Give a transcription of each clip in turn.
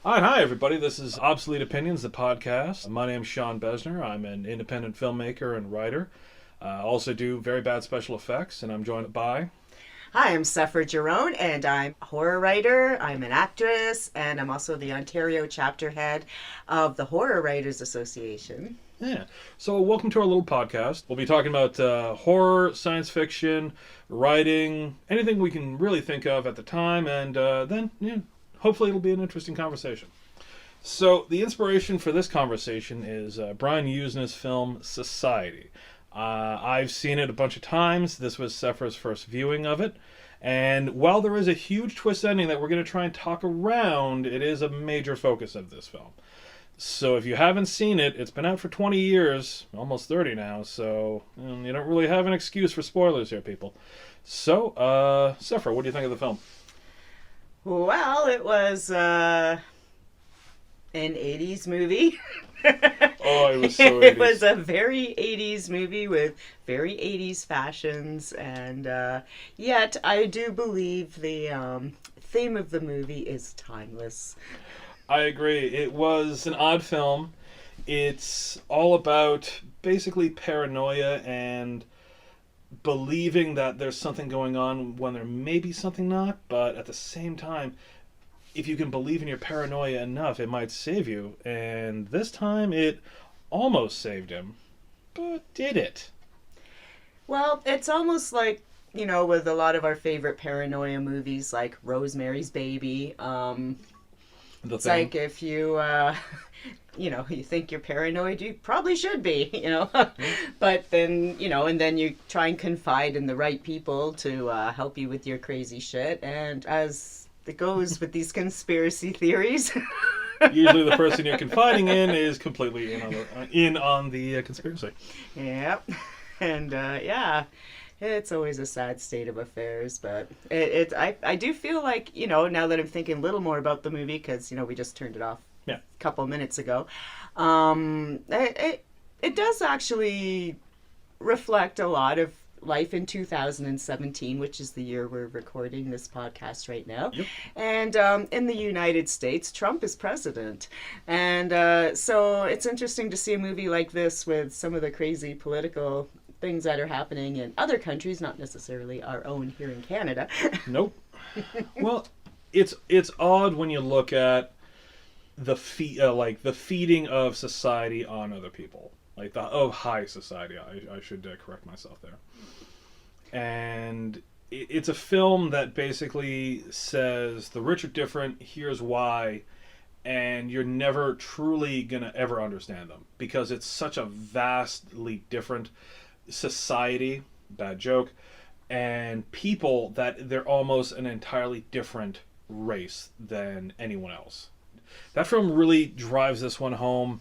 Hi, everybody. This is Obsolete Opinions, the podcast. My name's Sean Besner. I'm an independent filmmaker and writer. I also do very bad special effects, and I'm joined by... Hi, I'm Sephera Giron, and I'm a horror writer, I'm an actress, and I'm also the Ontario chapter head of the Horror Writers Association. Yeah. So welcome to our little podcast. We'll be talking about horror, science fiction, writing, anything we can really think of at the time, and then, hopefully it'll be an interesting conversation. So the inspiration for this conversation is Brian Yuzna's film Society. I've seen it a bunch of times. This was Sephera's first viewing of it. And while there is a huge twist ending that we're going to try and talk around, it is a major focus of this film. So if you haven't seen it, it's been out for 20 years, almost 30 now, so you don't really have an excuse for spoilers here, people. So, Sephera, what do you think of the film? Well, it was an 80s movie. Oh, it was so 80s. It was a very 80s movie with very 80s fashions, and yet I do believe the theme of the movie is timeless. I agree. It was an odd film. It's all about basically paranoia and believing that there's something going on when there may be something not, but at the same time, if you can believe in your paranoia enough, it might save you. And this time, it almost saved him. But did it? Well, it's almost like, with a lot of our favorite paranoia movies like Rosemary's Baby. It's like if you, you think you're paranoid, you probably should be, But then, and then you try and confide in the right people to help you with your crazy shit. And as it goes with these conspiracy theories... Usually the person you're confiding in is completely in on the conspiracy. Yep. And, it's always a sad state of affairs, but I do feel like, now that I'm thinking a little more about the movie, because, we just turned it off a couple minutes ago, it does actually reflect a lot of life in 2017, which is the year we're recording this podcast right now. Yep. And in the United States, Trump is president. And so it's interesting to see a movie like this with some of the crazy political things that are happening in other countries, not necessarily our own here in Canada. Nope. Well, it's odd when you look at the feeding of society on other people, like high society. I should correct myself there. And it's a film that basically says the rich are different. Here's why. And you're never truly gonna ever understand them because it's such a vastly different society, bad joke, and people that they're almost an entirely different race than anyone else. That film really drives this one home,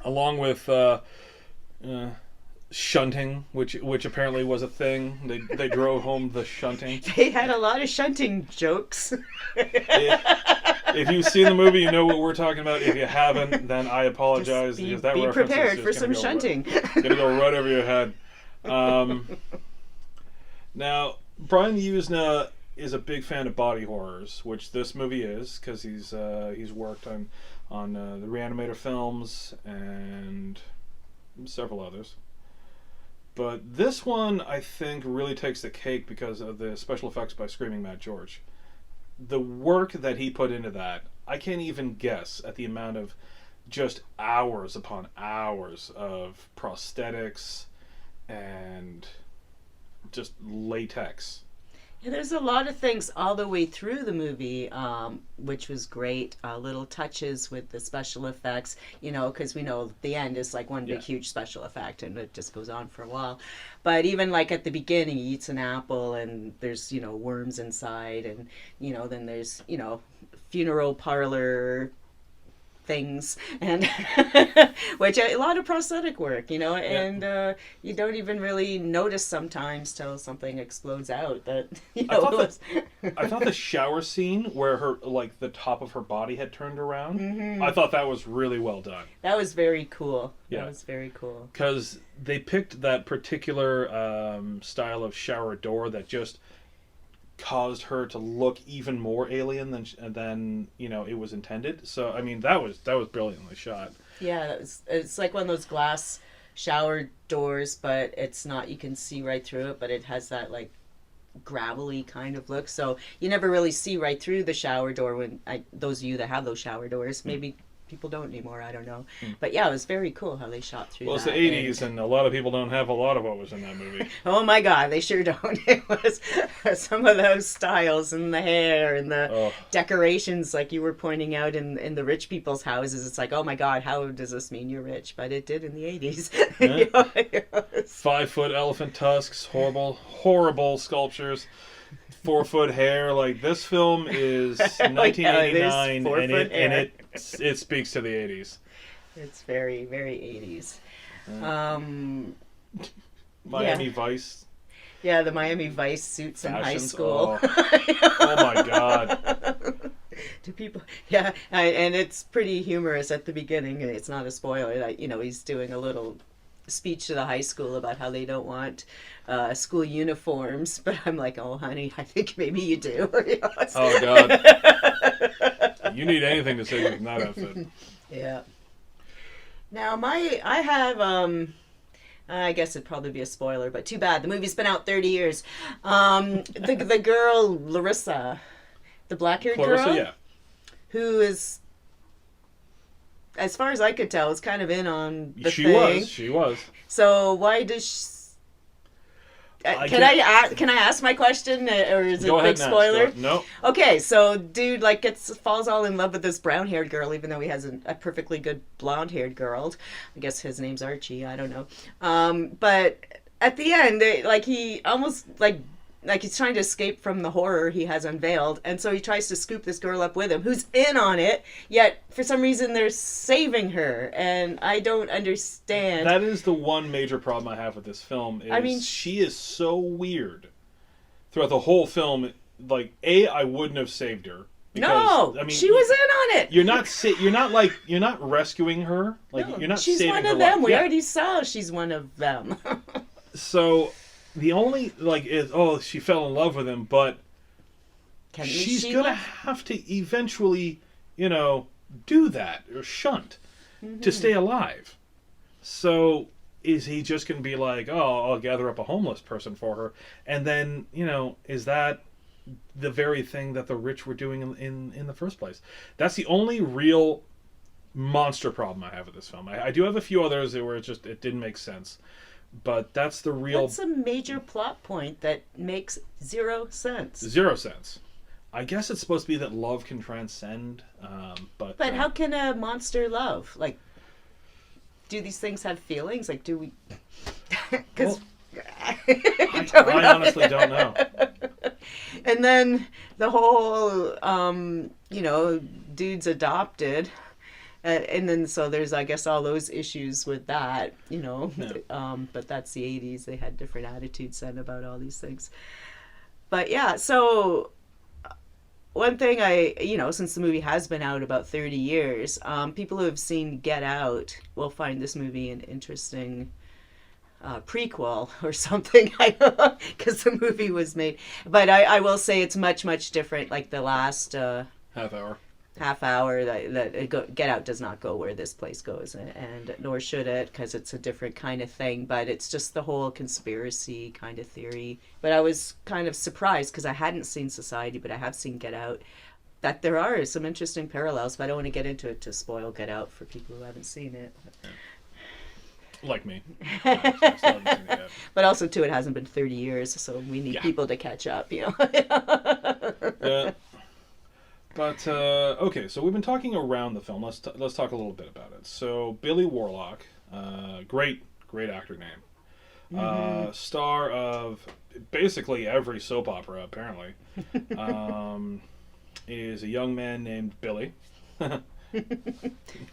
along with shunting, which apparently was a thing. They drove home the shunting. They had a lot of shunting jokes. If you've seen the movie, you know what we're talking about. If you haven't, then I apologize. Be prepared for some shunting. Gonna go right over your head. Now, Brian Yuzna is a big fan of body horrors, which this movie is, because he's worked on the Reanimator films and several others. But this one, I think, really takes the cake because of the special effects by Screaming Mad George. The work that he put into that, I can't even guess at the amount of just hours upon hours of prosthetics and just latex. Yeah, there's a lot of things all the way through the movie, which was great. Little touches with the special effects, because we know the end is like one big huge special effect and it just goes on for a while. But even like at the beginning, he eats an apple and there's, worms inside and, then there's, funeral parlor things and which a lot of prosthetic work, and you don't even really notice sometimes till something explodes out that I thought the shower scene where her the top of her body had turned around, I thought that was really well done. That was very cool. Yeah. That was very cool because they picked that particular style of shower door that just caused her to look even more alien than it was intended. So I mean that was brilliantly shot. Yeah, it's like one of those glass shower doors, but it's not, you can see right through it, but it has that like gravelly kind of look. So you never really see right through the shower door when those of you that have those shower doors, maybe people don't anymore, I don't know. But yeah, it was very cool how they shot through that. Well, it's the 80s, and a lot of people don't have a lot of what was in that movie. Oh my god, they sure don't. It was some of those styles and the hair and the decorations, like you were pointing out in the rich people's houses. It's like, oh my god, how does this mean you're rich? But it did in the 80s. Yeah. 5-foot elephant tusks, horrible sculptures. 4-foot hair. Like, this film is 1989, and it speaks to the 80s. It's very, very 80s. Miami Vice. Yeah, the Miami Vice suits in high school. Oh my god. To people, yeah, and it's pretty humorous at the beginning. It's not a spoiler. He's doing a little speech to the high school about how they don't want school uniforms, but I'm like, oh honey, I think maybe you do. Oh god. You need anything to say you can not outfit. Yeah. Now I have I guess it'd probably be a spoiler, but too bad. The movie's been out 30 years. The girl Larissa, the black-haired girl, yeah, who is, as far as I could tell, is kind of in on the thing. She was. So why does she... Can I ask my question, or is it a big spoiler? No. Okay, so dude falls all in love with this brown-haired girl, even though he has a perfectly good blonde-haired girl. I guess his name's Archie. I don't know. But at the end, he almost like he's trying to escape from the horror he has unveiled, and so he tries to scoop this girl up with him, who's in on it, yet for some reason they're saving her, and I don't understand. That is the one major problem I have with this film. She is so weird throughout the whole film. Like, I wouldn't have saved her. Because, she was in on it. You're not rescuing her. Like, you're not saving her. She's one of them. We already saw she's one of them. So the only is she fell in love with him, but she's gonna have to eventually, do that or shunt to stay alive. So is he just gonna be like, I'll gather up a homeless person for her, and then is that the very thing that the rich were doing in the first place? That's the only real monster problem I have with this film. I do have a few others where it didn't make sense. But that's the real... What's a major plot point that makes zero sense? 0 cents. I guess it's supposed to be that love can transcend, but... But how can a monster love? Like, do these things have feelings? Like, do we... Because... I honestly don't know. And then the whole, dude's adopted... and then so there's, I guess, all those issues with that, but that's the 80s. They had different attitudes then about all these things. But yeah, so one thing since the movie has been out about 30 years, people who have seen Get Out will find this movie an interesting prequel or something, because the movie was made. But I will say it's much, much different, like the last... half hour that Get Out does not go where this place goes, and nor should it, because it's a different kind of thing. But it's just the whole conspiracy kind of theory. But I was kind of surprised, because I hadn't seen Society, but I have seen Get Out, that there are some interesting parallels. But I don't want to get into it to spoil Get Out for people who haven't seen it. Like me. I still haven't seen it yet. But also too, it hasn't been 30 years, so we need people to catch up. Yeah. But okay, so we've been talking around the film. Let's talk a little bit about it. So Billy Warlock, great actor name, star of basically every soap opera apparently, is a young man named Billy.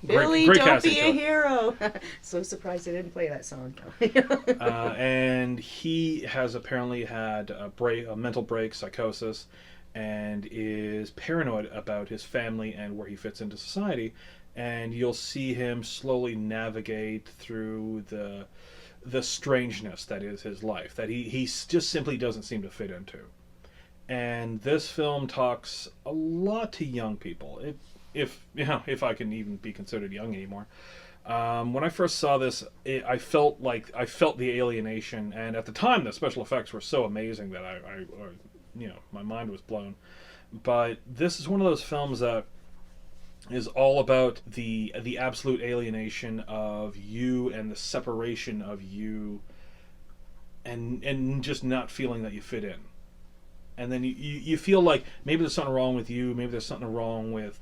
Billy, great don't be a hero. So surprised I didn't play that song. And he has apparently had a mental break, psychosis, and is paranoid about his family and where he fits into society. And you'll see him slowly navigate through the strangeness that is his life, that he just simply doesn't seem to fit into. And this film talks a lot to young people, if I can even be considered young anymore. When I first saw this, I felt the alienation, and at the time, the special effects were so amazing that my mind was blown. But this is one of those films that is all about the absolute alienation of you and the separation of you, and just not feeling that you fit in. And then you feel like maybe there's something wrong with you, maybe there's something wrong with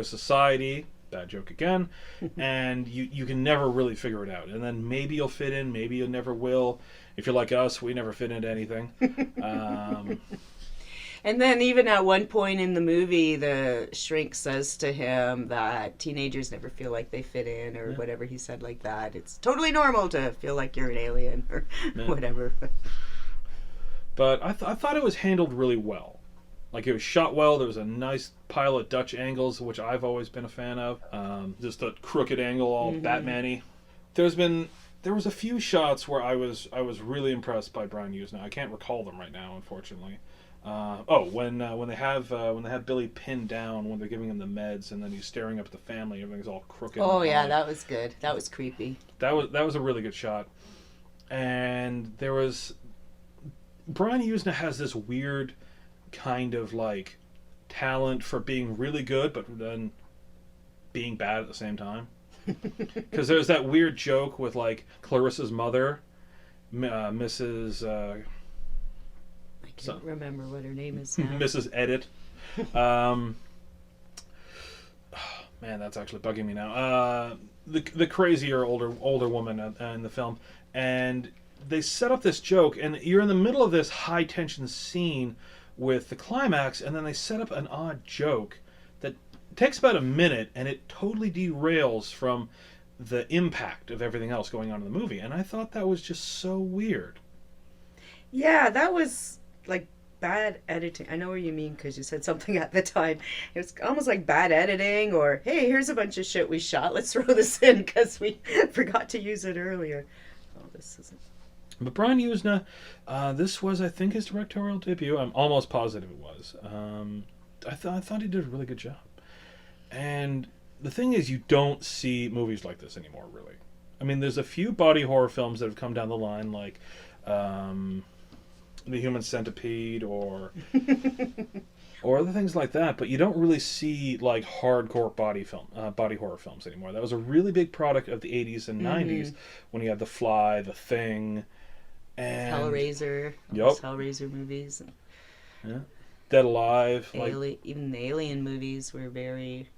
society. Bad joke again. And you can never really figure it out. And then maybe you'll fit in, maybe you never will. If you're like us, we never fit into anything. And then even at one point in the movie, the shrink says to him that teenagers never feel like they fit in, or whatever he said like that. It's totally normal to feel like you're an alien, or whatever. But I thought it was handled really well. Like, it was shot well. There was a nice pile of Dutch angles, which I've always been a fan of. Just a crooked angle, all Batman-y. There was a few shots where I was really impressed by Brian Yuzna. I can't recall them right now, unfortunately. When they have Billy pinned down when they're giving him the meds, and then he's staring up at the family. Everything's all crooked. Oh yeah, that was good. That was creepy. That was a really good shot. And there was Brian Yuzna has this weird kind of like talent for being really good, but then being bad at the same time. Because there's that weird joke with like Clarissa's mother, Mrs. I can't remember what her name is now. Mrs. Edit. Man, that's actually bugging me now. The crazier older woman in the film, and they set up this joke, and you're in the middle of this high tension scene with the climax, and then they set up an odd joke that takes about a minute, and it totally derails from the impact of everything else going on in the movie. And I thought that was just so weird. Yeah, that was like bad editing. I know what you mean, because you said something at the time. It was almost like bad editing, or hey, here's a bunch of shit we shot, let's throw this in because we forgot to use it earlier. Oh, this isn't. But Brian Yuzna, this was, I think, his directorial debut. I'm almost positive it was. I thought he did a really good job. And the thing is, you don't see movies like this anymore, really. I mean, there's a few body horror films that have come down the line, like The Human Centipede or other things like that. But you don't really see like hardcore body horror films anymore. That was a really big product of the 80s and 90s when you had The Fly, The Thing, and Hellraiser. Yep. Hellraiser movies. Yeah. Dead Alive. Even the Alien movies were very...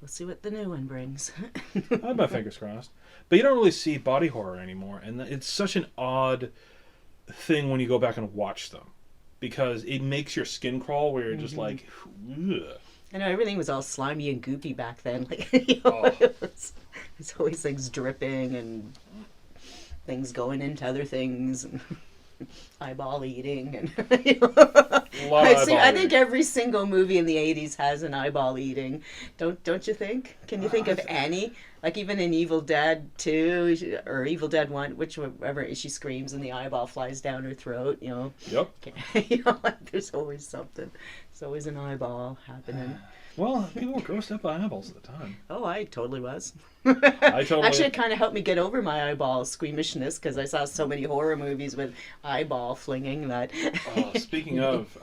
We'll see what the new one brings. I have my fingers crossed. But you don't really see body horror anymore. And it's such an odd thing when you go back and watch them. Because it makes your skin crawl where you're just like, ugh. I know, everything was all slimy and goopy back then. Like, it was always things dripping and things going into other things. And eyeball eating. And, I think every single movie in the 80s has an eyeball eating. Don't you think? Can you think of any? Like even in Evil Dead 2 or Evil Dead 1, whichever, she screams and the eyeball flies down her throat, you know. Yep. Like there's always something. There's always an eyeball happening. Well, people were grossed up by eyeballs at the time. Oh, I totally was. Actually, it kind of helped me get over my eyeball squeamishness because I saw so many horror movies with eyeball flinging that. Speaking of,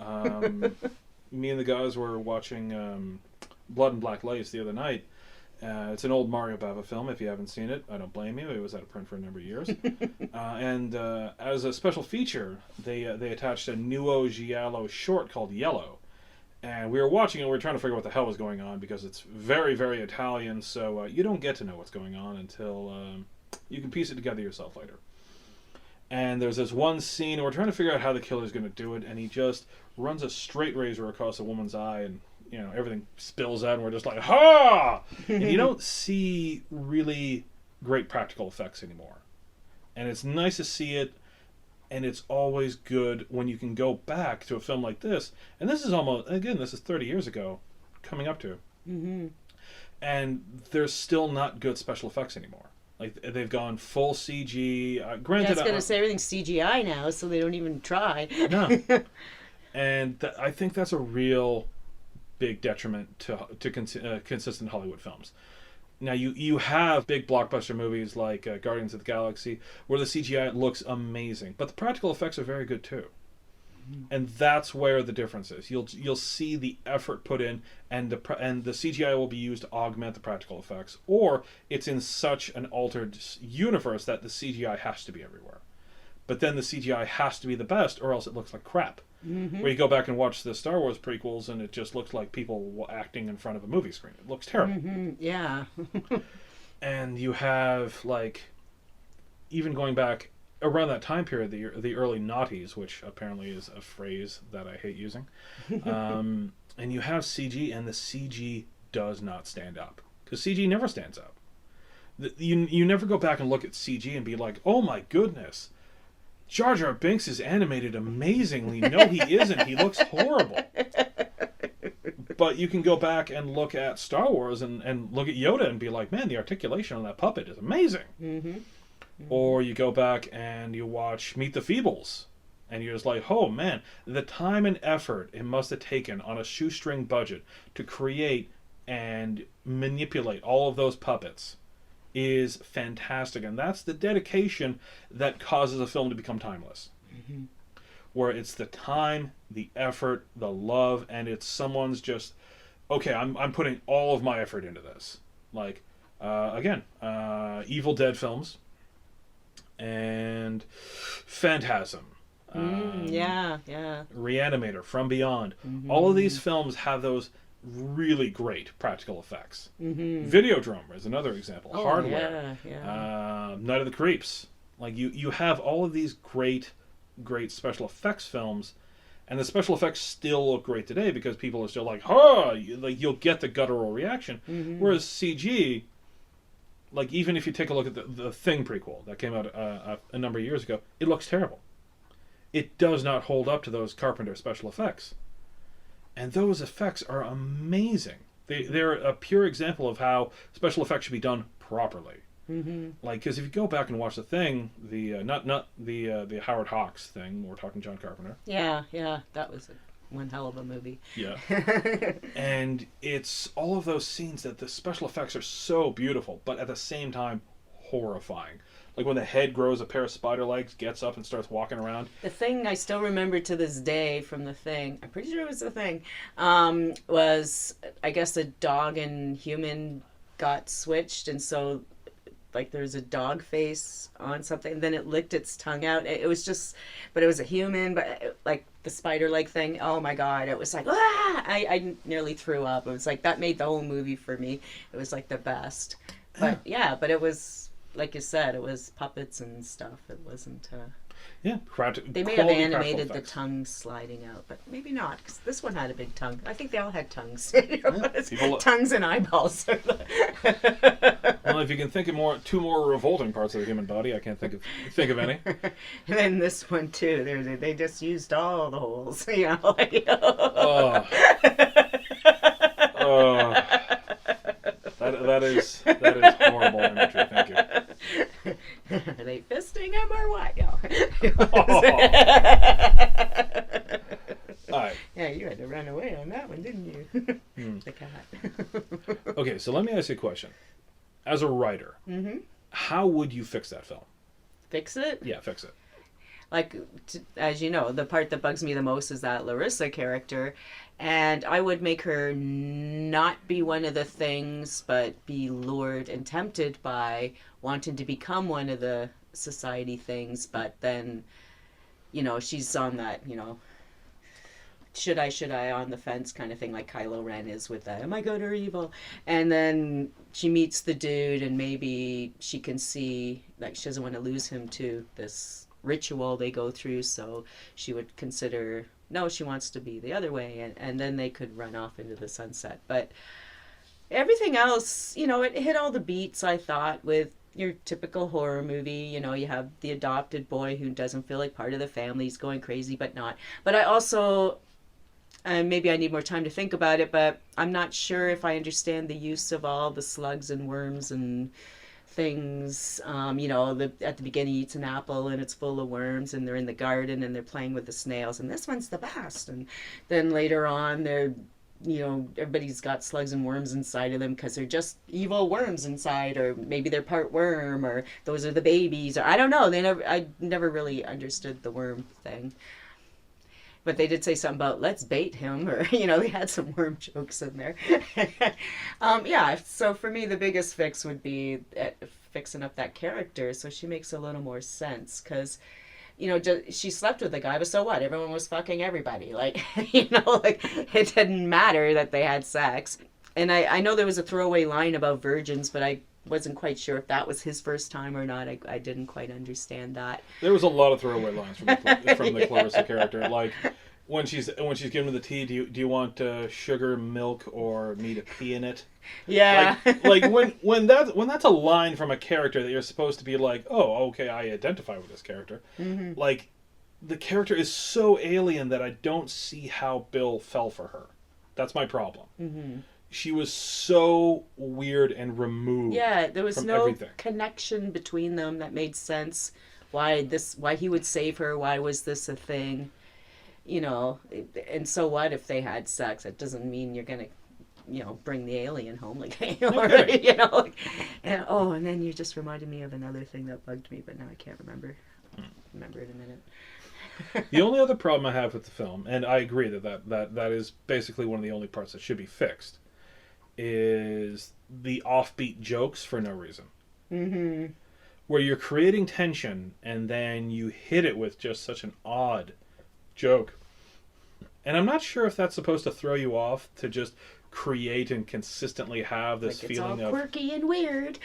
me and the guys were watching Blood and Black Lace the other night. It's an old Mario Bava film. If you haven't seen it, I don't blame you. It was out of print for a number of years. And as a special feature, they attached a Nuo Giallo short called Yellow. And we were watching it, and we were trying to figure out what the hell was going on, because it's very, very Italian, so you don't get to know what's going on until you can piece it together yourself later. And there's this one scene, and we're trying to figure out how the killer's going to do it, and he just runs a straight razor across a woman's eye, and everything spills out, and we're just like, ha! And you don't see really great practical effects anymore. And it's nice to see it. And it's always good when you can go back to a film like this. And this is this is 30 years ago, coming up to. Mm-hmm. And there's still not good special effects anymore. Like, they've gone full CG. Granted, I was going to say everything's CGI now, so they don't even try. No. And I think that's a real big detriment to consistent Hollywood films. Now you have big blockbuster movies like Guardians of the Galaxy where the CGI looks amazing, but the practical effects are very good too. And that's where the difference is. You'll see the effort put in, and the CGI will be used to augment the practical effects, or it's in such an altered universe that the CGI has to be everywhere. But then the CGI has to be the best, or else it looks like crap. Where you go back and watch the Star Wars prequels, and it just looks like people acting in front of a movie screen. It looks terrible. Yeah. And you have even going back around that time period, the early noughties, which apparently is a phrase that I hate using, and you have CG, and the CG does not stand up, because CG never stands up. You never go back and look at CG and be like, oh my goodness, Jar Jar Binks is animated amazingly. No, he isn't. He looks horrible. But you can go back and look at Star Wars and look at Yoda and be like, man, the articulation on that puppet is amazing. Or you go back and you watch Meet the Feebles, and you're just like, oh man, the time and effort it must have taken on a shoestring budget to create and manipulate all of those puppets is fantastic. And that's the dedication that causes a film to become timeless. Where it's the time, the effort, the love, and it's someone's just, okay, I'm putting all of my effort into this. Like, again, Evil Dead films, and Phantasm, Reanimator, From Beyond. All of these films have those really great practical effects. Videodrome is another example. Hardware, Night of the Creeps. Like you have all of these great special effects films, and the special effects still look great today because people are still like, huh, you'll get the guttural reaction. Whereas CG, like even if you take a look at the Thing prequel that came out a number of years ago, it looks terrible. It does not hold up to those Carpenter special effects. And those effects are amazing. They're a pure example of how special effects should be done properly. Like, because if you go back and watch the Thing, not the Howard Hawks thing, we're talking John Carpenter. Yeah, that was one hell of a movie. Yeah. And it's all of those scenes that the special effects are so beautiful, but at the same time, horrifying. Like when the head grows a pair of spider legs, gets up and starts walking around. The Thing I still remember to this day from The Thing, I'm pretty sure it was The Thing, was, I guess, a dog and human got switched, and so like there's a dog face on something, and then it licked its tongue out. It was just, but it was a human, but like the spider leg thing, oh my god, it was like, ah! I nearly threw up. It was like, that made the whole movie for me. It was like the best. But yeah, but it was, like you said, it was puppets and stuff. It wasn't... they may have animated the tongue sliding out, but maybe not, because this one had a big tongue. I think they all had tongues. Tongues and eyeballs. Well, if you can think of two more revolting parts of the human body, I can't think of any. And then this one too. They just used all the holes. That is horrible imagery. Thank you. Are they fisting him or what? All right. Yeah, you had to run away on that one, didn't you? The cat. Okay, so let me ask you a question. As a writer, how would you fix that film? Fix it? Yeah, fix it. Like, as you know, the part that bugs me the most is that Larissa character. And I would make her not be one of the things, but be lured and tempted by wanting to become one of the society things. But then, she's on that, should I on the fence kind of thing, like Kylo Ren is with that, am I good or evil? And then she meets the dude, and maybe she can see, like, she doesn't want to lose him to this ritual they go through, so she would consider, no, she wants to be the other way, and then they could run off into the sunset. But everything else, it hit all the beats, I thought, with your typical horror movie. You have the adopted boy who doesn't feel like part of the family, he's going crazy but not. But I also, maybe I need more time to think about it, but I'm not sure if I understand the use of all the slugs and worms and things. At the beginning he eats an apple and it's full of worms, and they're in the garden and they're playing with the snails, and this one's the best. And then later on they're, everybody's got slugs and worms inside of them because they're just evil worms inside, or maybe they're part worm, or those are the babies, or I don't know. I never really understood the worm thing. But they did say something about let's bait him, or they had some worm jokes in there. So for me the biggest fix would be fixing up that character so she makes a little more sense, because she slept with the guy, but so what? Everyone was fucking everybody. It didn't matter that they had sex. And I know there was a throwaway line about virgins, but I wasn't quite sure if that was his first time or not. I didn't quite understand that. There was a lot of throwaway lines from the Clarissa character. Like, when she's giving him the tea, do you want sugar, milk, or me to pee in it? Yeah. Like when that's a line from a character that you're supposed to be like, oh, okay, I identify with this character. Mm-hmm. Like, the character is so alien that I don't see how Bill fell for her. That's my problem. Mm-hmm. She was so weird and removed. Yeah, there was no everything. Connection between them that made sense. Why he would save her? Why was this a thing? And so what if they had sex? It doesn't mean you're gonna, bring the alien home, and then you just reminded me of another thing that bugged me, but now I can't remember. Remember it in a minute. The only other problem I have with the film, and I agree that is basically one of the only parts that should be fixed, is the offbeat jokes for no reason. Mm-hmm. Where you're creating tension and then you hit it with just such an odd joke. And I'm not sure if that's supposed to throw you off, to just create and consistently have this feeling of quirky and weird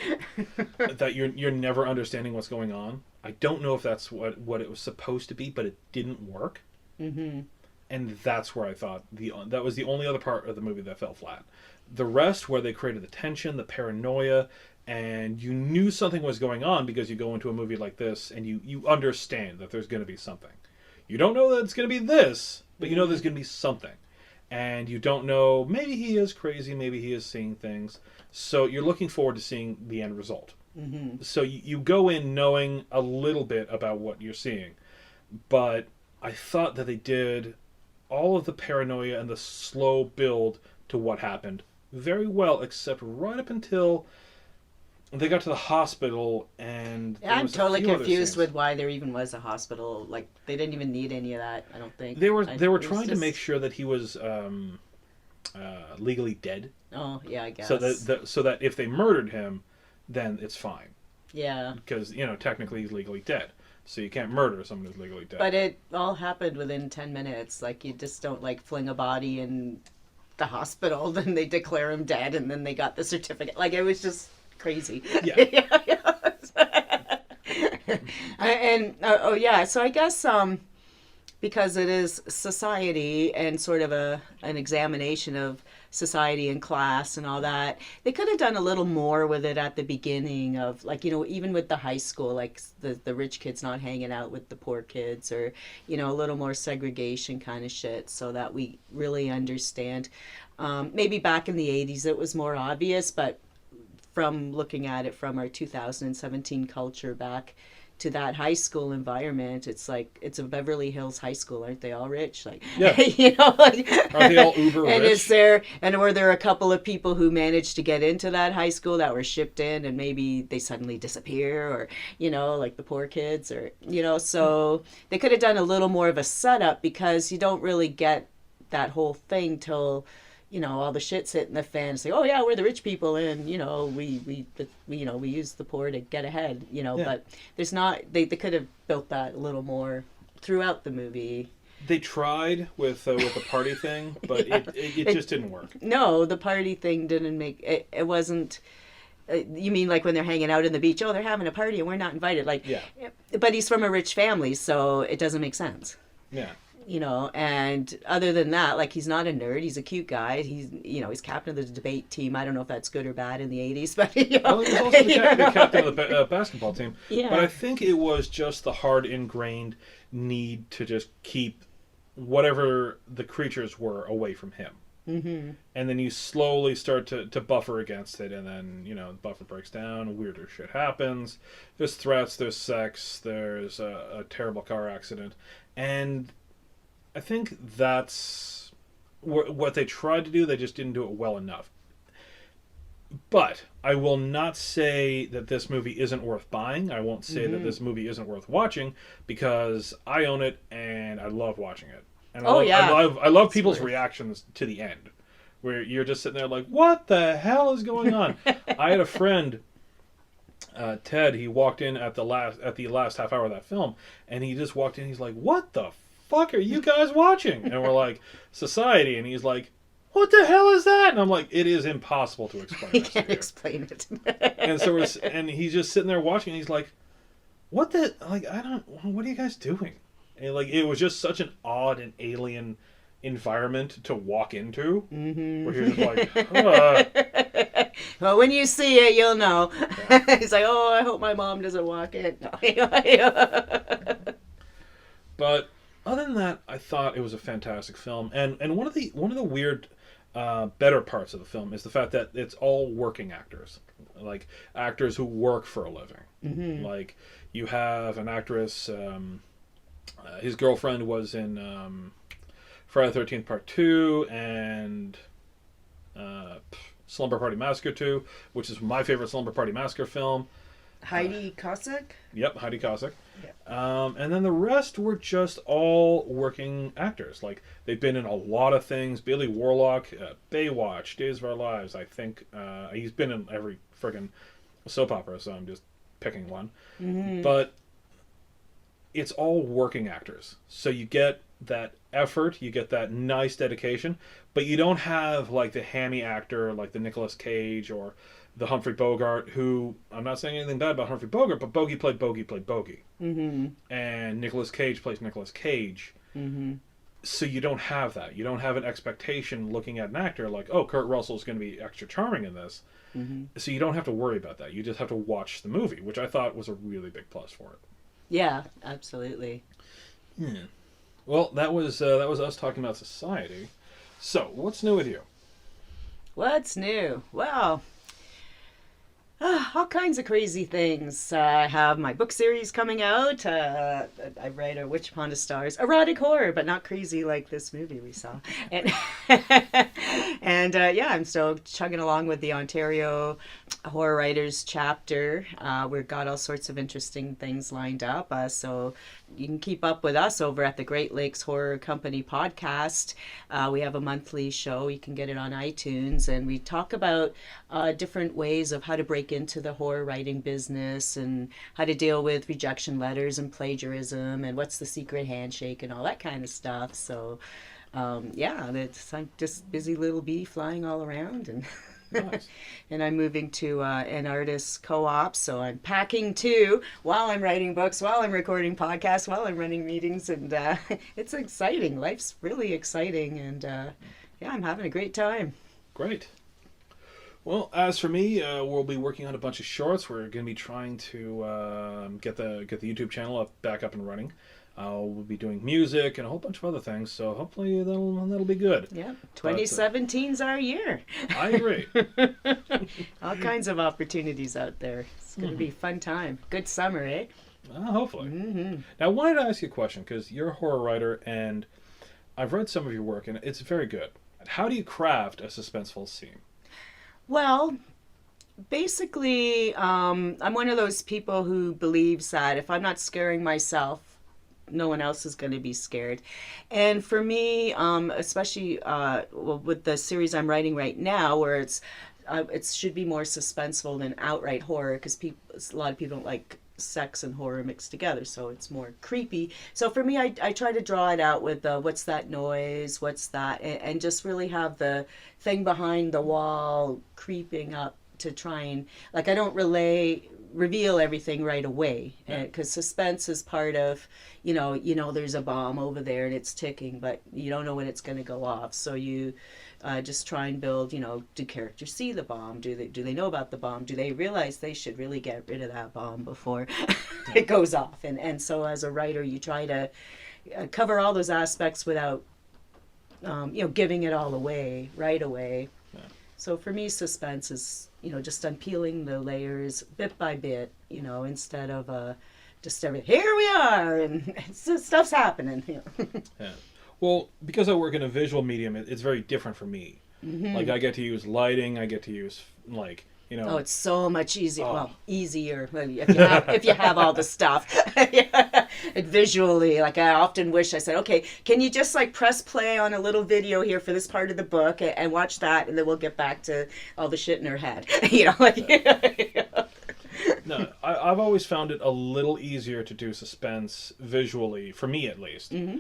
that you're never understanding what's going on. I don't know if that's what it was supposed to be, but it didn't work. Mm-hmm. And that's where I thought that was the only other part of the movie that fell flat. The rest, where they created the tension, the paranoia, and you knew something was going on because you go into a movie like this and you understand that there's going to be something. You don't know that it's going to be this, but you know there's going to be something. And you don't know, maybe he is crazy, maybe he is seeing things. So you're looking forward to seeing the end result. Mm-hmm. So you go in knowing a little bit about what you're seeing. But I thought that they did all of the paranoia and the slow build to what happened very well, except right up until they got to the hospital, and I'm totally confused with why there even was a hospital. Like, they didn't even need any of that, I don't think. They were trying to make sure that he was legally dead. Oh, yeah, I guess. So that if they murdered him, then it's fine. Yeah. Because, technically he's legally dead. So you can't murder someone who's legally dead. But it all happened within 10 minutes. Like, you just don't, fling a body in the hospital, then they declare him dead, and then they got the certificate. Like, it was just crazy. Yeah. So I guess because it is society and sort of an examination of society and class and all that, they could have done a little more with it at the beginning of, even with the high school, the rich kids not hanging out with the poor kids, or a little more segregation kind of shit, so that we really understand. Maybe back in the 80s it was more obvious, but from looking at it from our 2017 culture back to that high school environment, it's like, it's a Beverly Hills high school. Aren't they all rich? Yeah. Are they all uber rich? And were there a couple of people who managed to get into that high school that were shipped in, and maybe they suddenly disappear, or, the poor kids, or, so they could have done a little more of a setup, because you don't really get that whole thing till, all the shit's hitting the fan. Say, oh yeah, we're the rich people, and we use the poor to get ahead. Yeah. But there's not. They could have built that a little more throughout the movie. They tried with the party thing, but it just didn't work. No, the party thing didn't make it. It wasn't. You mean like when they're hanging out in the beach? Oh, they're having a party and we're not invited. Yeah. But he's from a rich family, so it doesn't make sense. Yeah. And other than that, he's not a nerd. He's a cute guy. He's captain of the debate team. I don't know if that's good or bad in the 80s, but, Well, he was also the captain of the basketball team. Yeah. But I think it was just the hard ingrained need to just keep whatever the creatures were away from him. Mm-hmm. And then you slowly start to buffer against it, and then, the buffer breaks down, weirder shit happens. There's threats, there's sex, there's a terrible car accident. And I think that's what they tried to do, they just didn't do it well enough. But I will not say that this movie isn't worth buying. I won't say that this movie isn't worth watching, because I own it and I love watching it. And I love people's reactions to the end, where you're just sitting there like, what the hell is going on? I had a friend, Ted. He walked in at the last half hour of that film, and he just walked in. He's like, "What the fuck are you guys watching?" And we're like, "Society." And he's like, "What the hell is that?" And I'm like, "It is impossible to explain." You can't explain it. And he's just sitting there watching, and he's like, "What the? Like, what are you guys doing?" And it was just such an odd and alien environment to walk into, where you're just like, well, when you see it, you'll know. Yeah. He's like, "Oh, I hope my mom doesn't walk in." But other than that, I thought it was a fantastic film, and one of the weird better parts of the film is the fact that it's all working actors, like actors who work for a living. Mm-hmm. Like, you have an actress. His girlfriend was in Friday the 13th Part 2 and Slumber Party Massacre 2, which is my favorite Slumber Party Massacre film. Heidi Cossack? Yep, Heidi Cossack. Yeah. And then the rest were just all working actors. Like, they've been in a lot of things. Bailey Warlock, Baywatch, Days of Our Lives. I think he's been in every friggin' soap opera, so I'm just picking one. Mm-hmm. But it's all working actors. So you get that effort, you get that nice dedication, but you don't have like the hammy actor like the Nicolas Cage or the Humphrey Bogart, who, I'm not saying anything bad about Humphrey Bogart, but Bogey played Bogey. Mm-hmm. And Nicolas Cage plays Nicolas Cage. Mm-hmm. So you don't have that. You don't have an expectation looking at an actor like, oh, Kurt Russell's going to be extra charming in this. Mm-hmm. So you don't have to worry about that. You just have to watch the movie, which I thought was a really big plus for it. Yeah, absolutely. Yeah. Well, that was us talking about society. So, what's new with you? What's new? Well, all kinds of crazy things. I have my book series coming out. I write a Witch Upon the Stars. Erotic horror, but not crazy like this movie we saw. And yeah, I'm still chugging along with the Ontario Horror Writers chapter. We've got all sorts of interesting things lined up. So you can keep up with us over at the Great Lakes Horror Company podcast. We have a monthly show. You can get it on iTunes. And we talk about different ways of how to break into the horror writing business and how to deal with rejection letters and plagiarism and what's the secret handshake and all that kind of stuff. So, yeah, I'm just busy little bee flying all around. And nice. And I'm moving to an artist co-op, so I'm packing too while I'm writing books, while I'm recording podcasts, while I'm running meetings, and it's exciting. Life's really exciting, and yeah, I'm having a great time. Great. Well, as for me, we'll be working on a bunch of shorts. We're going to be trying to get the YouTube channel back up and running. We'll be doing music and a whole bunch of other things, so hopefully that'll be good. Yeah, 2017's our year. I agree. All kinds of opportunities out there. It's going to be a fun time. Good summer, eh? Hopefully. Mm-hmm. Now, I wanted to ask you a question, because you're a horror writer, and I've read some of your work, and it's very good. How do you craft a suspenseful scene? Well, basically, I'm one of those people who believes that if I'm not scaring myself, no one else is going to be scared. And for me, especially with the series I'm writing right now, where it should be more suspenseful than outright horror, because a lot of people don't like sex and horror mixed together, so it's more creepy. So for me, I try to draw it out with what's that noise, what's that, and just really have the thing behind the wall creeping up to try and, like, I don't reveal everything right away, because suspense is part of, you know there's a bomb over there and it's ticking, but you don't know when it's going to go off, so you just try and build, do characters see the bomb, do they know about the bomb, do they realize they should really get rid of that bomb before it goes off, and so as a writer you try to cover all those aspects without giving it all away right away. Yeah. So for me, suspense is, just unpeeling the layers bit by bit, instead of just everything, here we are, and stuff's happening. Yeah. Well, because I work in a visual medium, it's very different for me. Mm-hmm. Like, I get to use lighting, I get to use, like, Oh, it's so much easier. Oh. Well, easier if you have all the stuff. And visually, like I often wish I said, okay, can you just like press play on a little video here for this part of the book and watch that, and then we'll get back to all the shit in her head. No, I've always found it a little easier to do suspense visually, for me at least. Mm-hmm.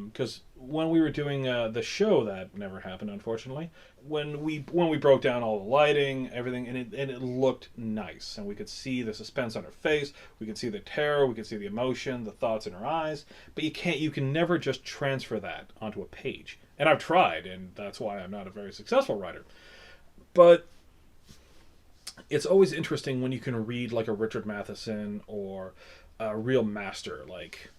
Because when we were doing the show, that never happened, unfortunately. When we broke down all the lighting, everything, and it looked nice, and we could see the suspense on her face, we could see the terror, we could see the emotion, the thoughts in her eyes. But you can never just transfer that onto a page. And I've tried, and that's why I'm not a very successful writer. But it's always interesting when you can read like a Richard Matheson or a real master like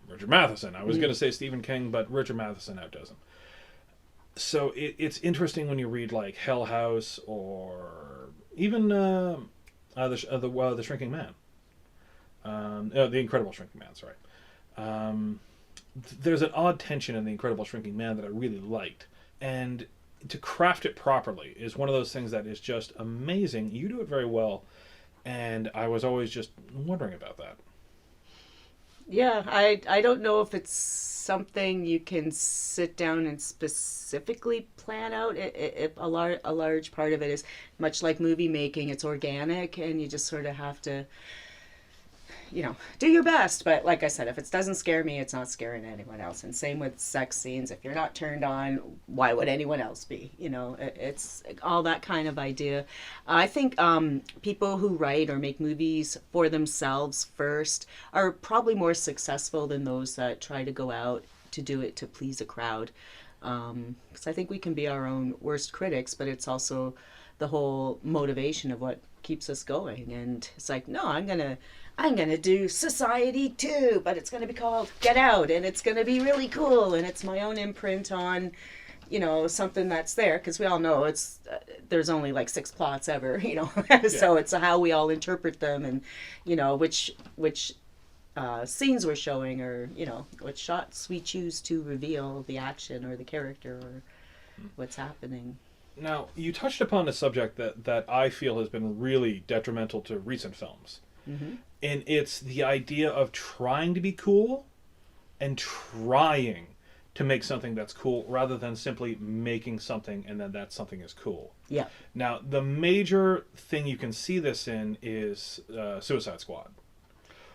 Richard Matheson. I was going to say Stephen King, but Richard Matheson outdoes him. So it's interesting when you read like Hell House or even the Shrinking Man, the Incredible Shrinking Man. Sorry, there's an odd tension in the Incredible Shrinking Man that I really liked, and to craft it properly is one of those things that is just amazing. You do it very well, and I was always just wondering about that. Yeah, I don't know if it's something you can sit down and specifically plan out. A large part of it is much like movie making. It's organic, and you just sort of have to, do your best. But like I said, if it doesn't scare me, it's not scaring anyone else. And same with sex scenes. If you're not turned on, why would anyone else be? It's all that kind of idea. I think people who write or make movies for themselves first are probably more successful than those that try to go out to do it to please a crowd. Because I think we can be our own worst critics, but it's also the whole motivation of what keeps us going. And it's like, no, I'm gonna do Society 2, but it's gonna be called Get Out, and it's gonna be really cool, and it's my own imprint on, something that's there, because we all know it's there's only like 6 plots ever, so it's how we all interpret them, and which scenes we're showing, or what shots we choose to reveal the action or the character or what's happening. Now, you touched upon a subject that I feel has been really detrimental to recent films. Mm-hmm. And it's the idea of trying to be cool and trying to make something that's cool rather than simply making something and then that something is cool. Yeah. Now, the major thing you can see this in is Suicide Squad,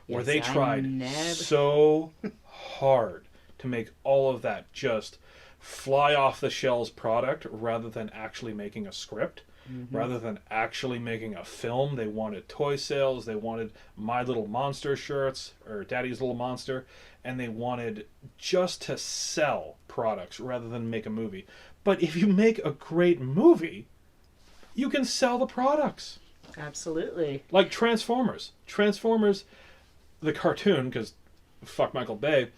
where they tried so hard to make all of that just fly off the shelves product rather than actually making a script. Mm-hmm. Rather than actually making a film. They wanted toy sales, they wanted My Little Monster shirts, or Daddy's Little Monster, and they wanted just to sell products rather than make a movie. But if you make a great movie, you can sell the products. Absolutely. Like Transformers. Transformers, the cartoon, because fuck Michael Bay.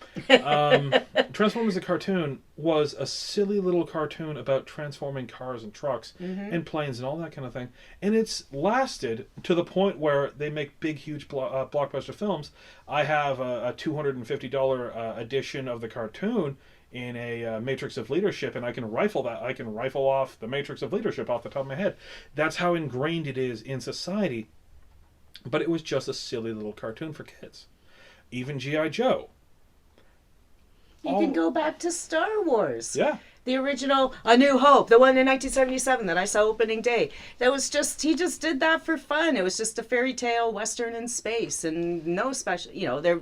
Transformers the cartoon was a silly little cartoon about transforming cars and trucks and planes and all that kind of thing. And it's lasted to the point where they make big, huge blockbuster films. I have a $250 edition of the cartoon in a Matrix of Leadership, and I can rifle off the Matrix of Leadership off the top of my head. That's how ingrained it is in society. But it was just a silly little cartoon for kids. Even G.I. Joe. You can go back to Star Wars. Yeah. The original A New Hope, the one in 1977 that I saw opening day. That was he just did that for fun. It was just a fairy tale western in space, and no special,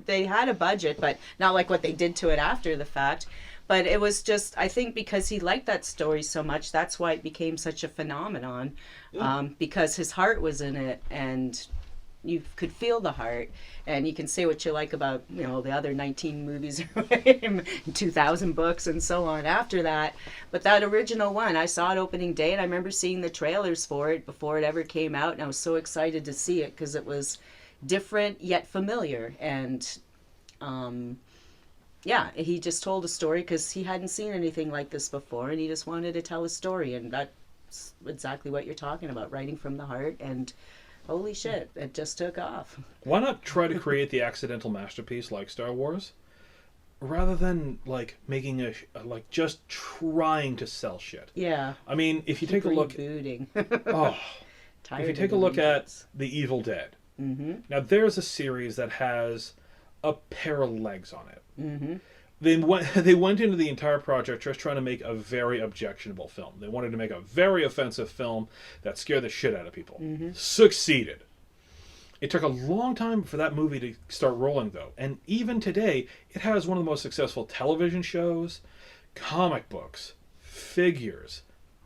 they had a budget, but not like what they did to it after the fact. But it was just, I think because he liked that story so much, that's why it became such a phenomenon. Yeah. Because his heart was in it, and you could feel the heart, and you can say what you like about the other 19 movies, 2,000 books and so on after that, but that original one, I saw it opening day, and I remember seeing the trailers for it before it ever came out, and I was so excited to see it because it was different yet familiar, and Yeah, he just told a story because he hadn't seen anything like this before, and he just wanted to tell a story, and that's exactly what you're talking about, writing from the heart, and holy shit, it just took off. Why not try to create the accidental masterpiece like Star Wars, rather than like making like just trying to sell shit? Yeah. I mean, if you take a look, rebooting. oh, Tired if you of take the a look at reboots. The Evil Dead, Mm-hmm. now there's a series that has a pair of legs on it. Mm-hmm. They went into the entire project just trying to make a very objectionable film. They wanted to make a very offensive film that scared the shit out of people. Mm-hmm. Succeeded. It took a long time for that movie to start rolling, though. And even today, it has one of the most successful television shows, comic books, figures,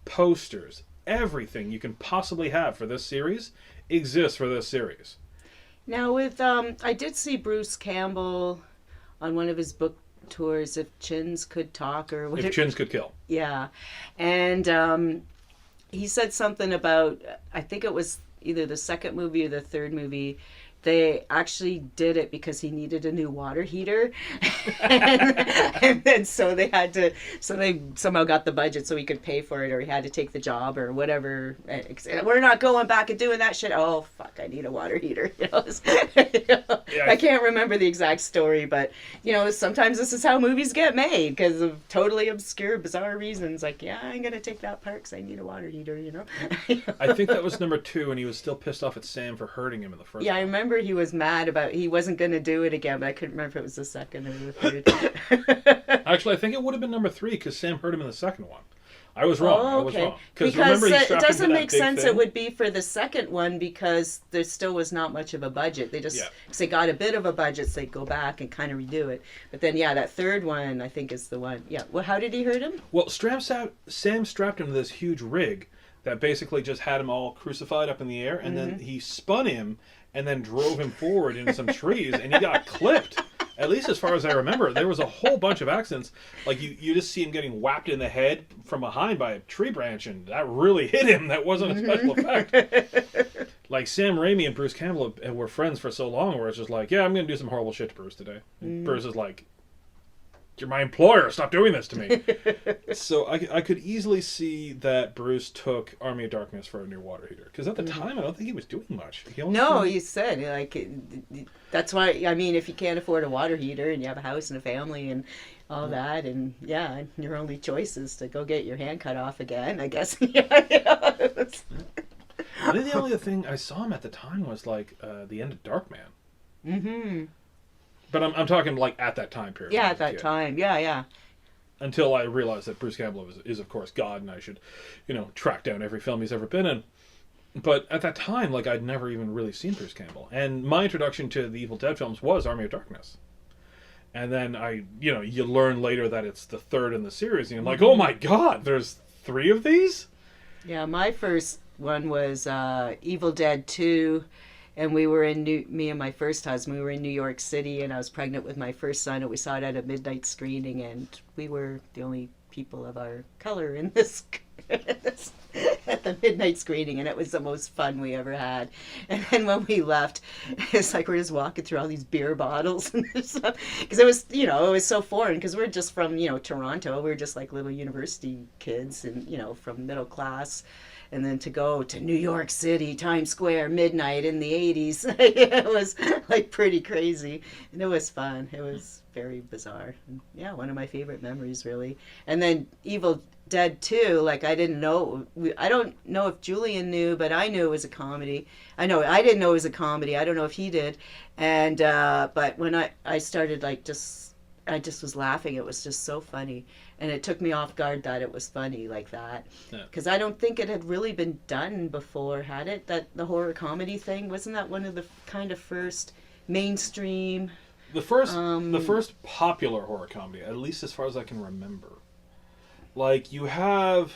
posters, everything you can possibly have for this series exists for this series. Now with I did see Bruce Campbell on one of his book tours, If Chins Could Talk, or whatever. If Chins Could Kill. Yeah, and he said something about, I think it was either the second movie or the third movie, they actually did it because he needed a new water heater. and then so they somehow got the budget so he could pay for it, or he had to take the job or whatever. We're not going back and doing that shit. Oh, fuck, I need a water heater. I can't remember the exact story, but, sometimes this is how movies get made because of totally obscure, bizarre reasons. Like, yeah, I'm going to take that part because I need a water heater, I think that was number 2, and he was still pissed off at Sam for hurting him in the first Yeah, I one. remember he was mad about he wasn't going to do it again, but I couldn't remember if it was the second or the third. Actually, I think it would have been number 3 because Sam hurt him in the second one. I was wrong. Oh, I was okay. wrong. Because remember he it strapped doesn't into that make big sense thing? it would be for the second one because there still was not much of a budget. They just, cause they got a bit of a budget, so they'd go back and kind of redo it. But then, that third one, I think, is the one. Yeah. Well, how did he hurt him? Well, Sam strapped him to this huge rig that basically just had him all crucified up in the air, and then he spun him and then drove him forward into some trees, and he got clipped. At least as far as I remember, there was a whole bunch of accidents. Like, you just see him getting whacked in the head from behind by a tree branch, and that really hit him. That wasn't a special effect. Like, Sam Raimi and Bruce Campbell were friends for so long where it's just like, yeah, I'm going to do some horrible shit to Bruce today. And Bruce is like, you're my employer. Stop doing this to me. So I could easily see that Bruce took Army of Darkness for a new water heater. Because at the time, I don't think he was doing much. You said, like, that's why, I mean, if you can't afford a water heater and you have a house and a family and all that, and your only choice is to go get your hand cut off again, I guess. I think the only thing I saw him at the time was, like, the end of Darkman. Mm-hmm. But I'm talking, like, at that time period. Yeah, at that time. Yeah. Until I realized that Bruce Campbell is, of course, God, and I should, track down every film he's ever been in. But at that time, like, I'd never even really seen Bruce Campbell. And my introduction to the Evil Dead films was Army of Darkness. And then you learn later that it's the third in the series, and you're like, oh my God, there's 3 of these? Yeah, my first one was Evil Dead 2. And we were me and my first husband, we were in New York City, and I was pregnant with my first son, and we saw it at a midnight screening, and we were the only people of our color in this at the midnight screening, and it was the most fun we ever had. And then when we left, it's like we're just walking through all these beer bottles and stuff, because it was, it was so foreign, because we're just from, Toronto, we were just like little university kids, and, from middle class. And then to go to New York City, Times Square, midnight in the 80s, it was like pretty crazy. And it was fun. It was very bizarre. And, one of my favorite memories, really. And then Evil Dead 2, like, I didn't know. I don't know if Julian knew, but I knew it was a comedy. I didn't know it was a comedy. I don't know if he did. And, but when I started, like, I just was laughing. It was just so funny. And it took me off guard that it was funny like that. Because I don't think it had really been done before, had it? That the horror comedy thing? Wasn't that one of the kind of first mainstream? The first popular horror comedy, at least as far as I can remember. Like, you have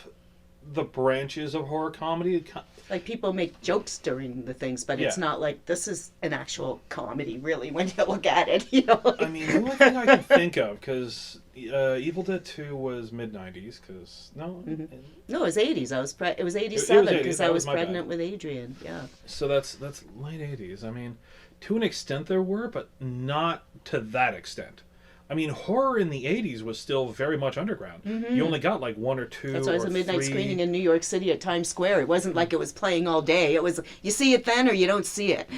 the branches of horror comedy. Like, people make jokes during the things, but it's not like, this is an actual comedy, really, when you look at it, I mean, the only thing I can think of, because Evil Dead 2 was mid-90s, because, no? Mm-hmm. No, it was 80s. It was 87, because I was pregnant with Adrian, So that's late 80s. I mean, to an extent there were, but not to that extent. I mean, horror in the 80s was still very much underground. You only got like one or two. That's why it was or a midnight three. screening in New York City at Times Square. It wasn't like it was playing all day. It was, you see it then or you don't see it.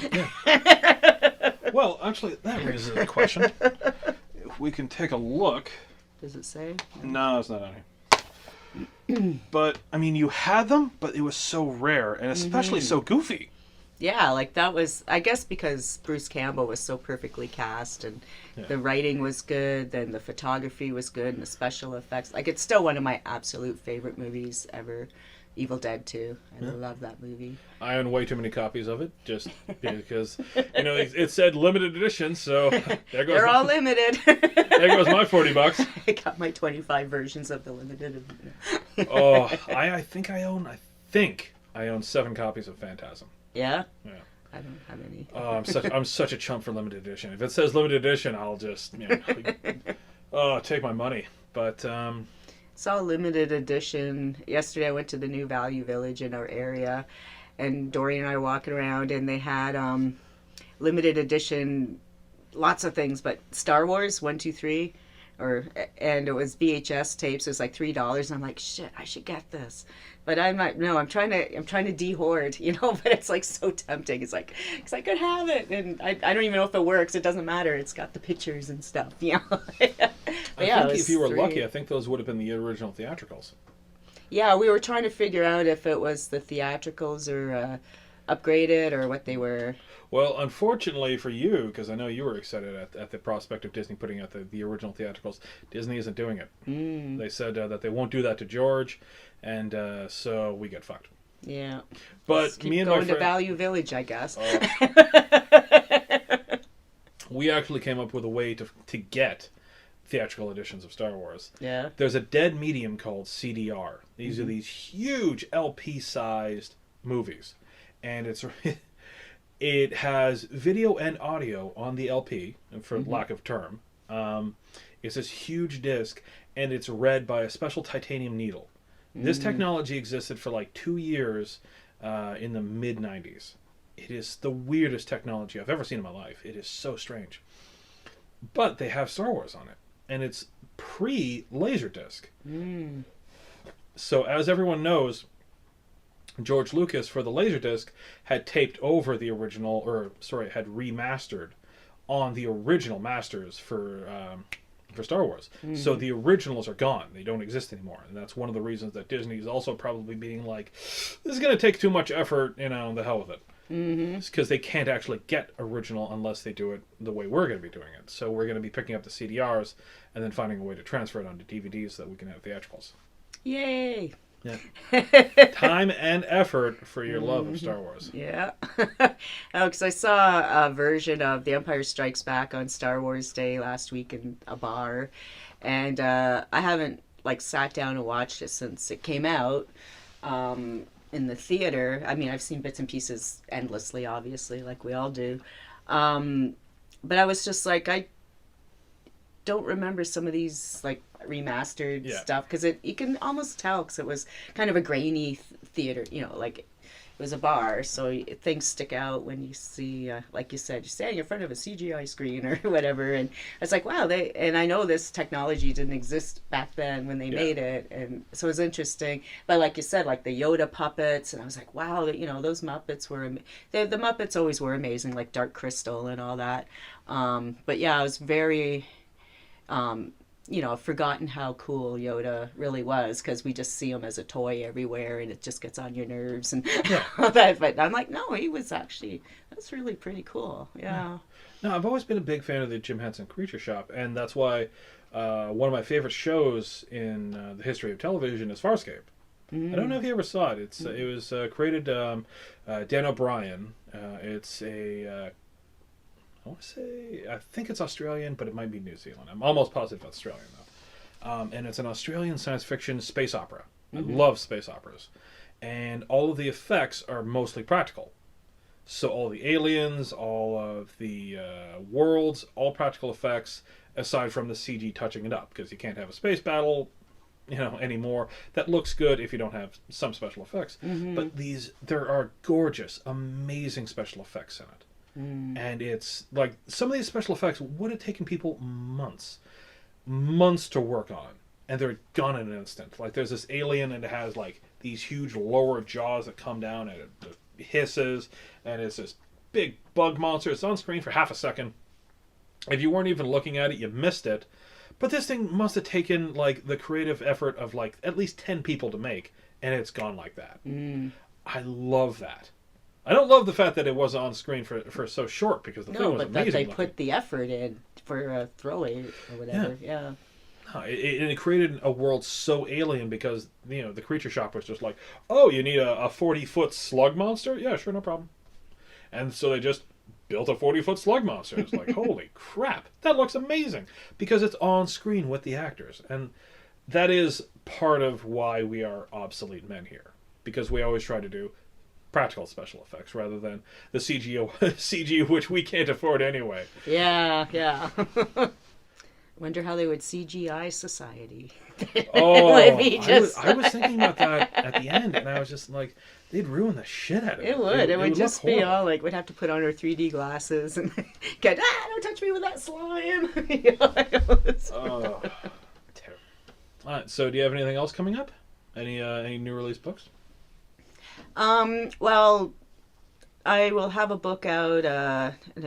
Well, actually, that raises a question. If we can take a look. Does it say? No, it's not on here. But, I mean, you had them, but it was so rare, and especially so goofy. Yeah, like that was, I guess because Bruce Campbell was so perfectly cast and the writing was good and the photography was good and the special effects. Like, it's still one of my absolute favorite movies ever. Evil Dead 2. I love that movie. I own way too many copies of it, just because, it said limited edition, so there goes. They're all limited. There goes my $40. I got my 25 versions of the limited. Oh, I think I own 7 copies of Phantasm. Yeah? Yeah. I don't have any. Oh, I'm such a chump for limited edition. If it says limited edition, I'll just take my money. But saw limited edition. Yesterday I went to the new Value Village in our area, and Dory and I were walking around, and they had limited edition, lots of things, but Star Wars 1, 2, 3, and it was VHS tapes. It was like $3, and I'm like, shit, I should get this. But I'm not. No, I'm trying to de-hoard, But it's like so tempting. It's like, because I could have it, and I don't even know if it works. It doesn't matter. It's got the pictures and stuff, I think if you were lucky, I think those would have been the original theatricals. Yeah, we were trying to figure out if it was the theatricals or upgraded or what they were. Well, unfortunately for you, because I know you were excited at the prospect of Disney putting out the original theatricals, Disney isn't doing it. They said that they won't do that to George, and so we get fucked. Yeah. But keep me and going my friend, to Value Village, I guess. We actually came up with a way to get theatrical editions of Star Wars. Yeah. There's a dead medium called CDR. These are these huge LP-sized movies, and it has video and audio on the LP, for lack of term. It's this huge disc, and it's read by a special titanium needle. This technology existed for like 2 years in the mid-90s. It is the weirdest technology I've ever seen in my life. It is so strange. But they have Star Wars on it, and it's pre-Laserdisc. So as everyone knows, George Lucas, for the Laserdisc, had taped over the original, had remastered on the original masters for Star Wars. So the originals are gone. They don't exist anymore. And that's one of the reasons that Disney is also probably being like, this is going to take too much effort, the hell with it. It's because they can't actually get original unless they do it the way we're going to be doing it. So we're going to be picking up the CDRs and then finding a way to transfer it onto DVDs so that we can have theatricals. Yay! Yeah. Time and effort for your love of Star Wars. Yeah. Because I saw a version of The Empire Strikes Back on Star Wars Day last week in a bar, and I haven't sat down and watched it since it came out in the theater. I mean, I've seen bits and pieces endlessly, obviously, like we all do. But I was just like, I don't remember some of these remastered stuff, because you can almost tell, because it was kind of a grainy theater, it was a bar, so things stick out when you see, like you said, you're standing in front of a CGI screen or whatever, and it's like, wow, and I know this technology didn't exist back then when they made it, and so it was interesting. But like you said, the Yoda puppets, and I was like, wow, those Muppets were, the Muppets always were amazing, like Dark Crystal and all that. But yeah, I was very I've forgotten how cool Yoda really was, because we just see him as a toy everywhere, and it just gets on your nerves and all that. But I'm like, no, that's really pretty cool. Yeah. No, I've always been a big fan of the Jim Henson Creature Shop, and that's why one of my favorite shows in the history of television is Farscape. I don't know if you ever saw it. It was created Dan O'Brien. It's a I think it's Australian, but it might be New Zealand. I'm almost positive it's Australian, though. And it's an Australian science fiction space opera. I love space operas. And all of the effects are mostly practical. So all the aliens, all of the worlds, all practical effects, aside from the CG touching it up, because you can't have a space battle, anymore. That looks good if you don't have some special effects. But there are gorgeous, amazing special effects in it. And it's like, some of these special effects would have taken people months. months to work on, and they're gone in an instant. Like, there's this alien, and it has like these huge lower jaws that come down, and it hisses, and it's this big bug monster. It's on screen for half a second. If you weren't even looking at it, you missed it. But this thing must have taken like the creative effort of like at least 10 people to make, and it's gone like that. I love that. I don't love the fact that it was on screen for so short, because the thing was amazing. No, but that they looking. put the effort in for a throwaway or whatever. Yeah. No, it created a world so alien, because the creature shop was just like, oh, you need a 40-foot slug monster? Yeah, sure, no problem. And so they just built a 40-foot slug monster. It's like, holy crap, that looks amazing, because it's on screen with the actors. And that is part of why we are obsolete men here, because we always try to do practical special effects rather than the CG, which we can't afford anyway. Yeah. Wonder how they would CGI society. Oh, I was thinking about that at the end, and I was just like, they'd ruin the shit out of it. It would. It would just be horrible. all like, we'd have to put on our 3D glasses and get, don't touch me with that slime. Oh, terrible. All right, so do you have anything else coming up? Any new release books? Well, I will have a book out